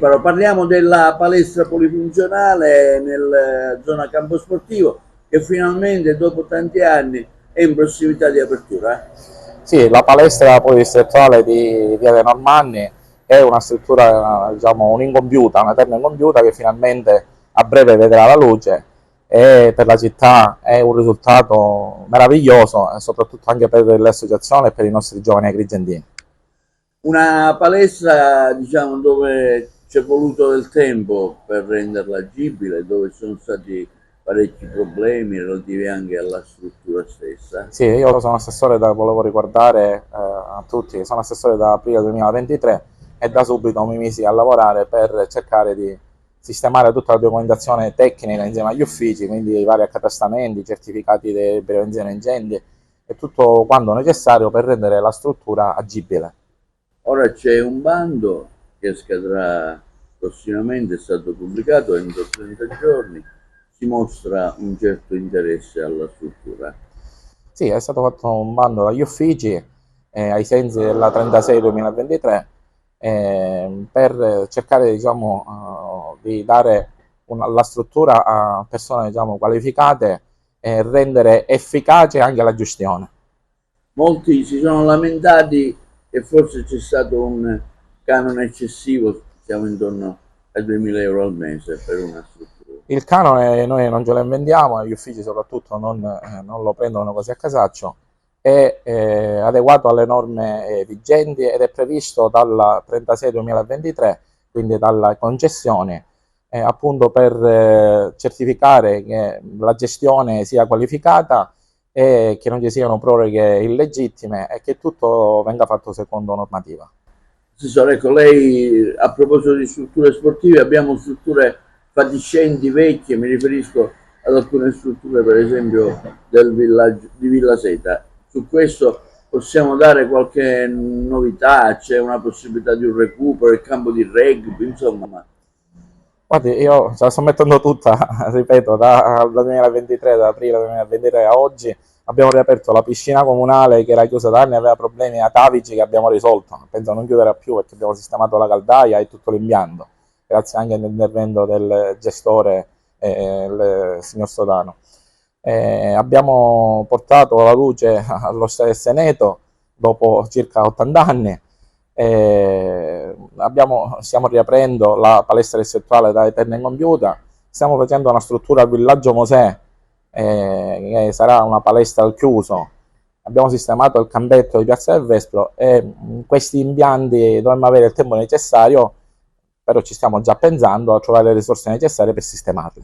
Però parliamo della palestra polifunzionale nella zona campo sportivo che finalmente dopo tanti anni è in prossimità di apertura. Sì, la palestra polidistrettuale di Via dei Normanni è una struttura, diciamo, un'incompiuta, una terra incompiuta che finalmente a breve vedrà la luce e per la città è un risultato meraviglioso, e soprattutto anche per l'associazione e per i nostri giovani agrigentini. Una palestra, diciamo, dove c'è voluto del tempo per renderla agibile, dove ci sono stati parecchi problemi relativi anche alla struttura stessa. Sì, io sono assessore volevo ricordare a tutti, sono assessore da aprile 2023 e da subito mi misi a lavorare per cercare di sistemare tutta la documentazione tecnica insieme agli uffici, quindi i vari accatastamenti, i certificati dei prevenzione incendi e tutto quanto necessario per rendere la struttura agibile. Ora c'è un bando che scadrà prossimamente, è stato pubblicato entro 30 giorni, si mostra un certo interesse alla struttura. Sì, è stato fatto un bando dagli uffici ai sensi della 36-2023 per cercare di dare la struttura a persone qualificate e rendere efficace anche la gestione. Molti si sono lamentati che forse c'è stato un canone eccessivo, siamo intorno ai 2000 euro al mese per una struttura. Il canone noi non ce lo inventiamo, e gli uffici soprattutto non lo prendono così a casaccio, è adeguato alle norme vigenti ed è previsto dalla 36-2023, quindi dalla concessione, appunto per certificare che la gestione sia qualificata e che non ci siano proroghe illegittime e che tutto venga fatto secondo normativa. Assessore, ecco, lei a proposito di strutture sportive, abbiamo strutture fatiscenti, vecchie, mi riferisco ad alcune strutture per esempio del villaggio di Villa Seta. Su questo possiamo dare qualche novità, c'è una possibilità di un recupero, il campo di rugby, insomma. Guardi, io ce la sto mettendo tutta, ripeto, dal 2023, da aprile 2023 a oggi, abbiamo riaperto la piscina comunale che era chiusa da anni, aveva problemi atavici che abbiamo risolto, penso non chiuderà più perché abbiamo sistemato la caldaia e tutto l'impianto, grazie anche all'intervento del gestore, il signor Sodano. Abbiamo portato la luce allo stadio Seneto dopo circa 80 anni. Stiamo riaprendo la palestra distrettuale da Eterna Incompiuta, stiamo facendo una struttura al villaggio Mosè, che sarà una palestra al chiuso, abbiamo sistemato il campetto di Piazza del Vespro e questi impianti dovremmo avere il tempo necessario, però ci stiamo già pensando a trovare le risorse necessarie per sistemarli.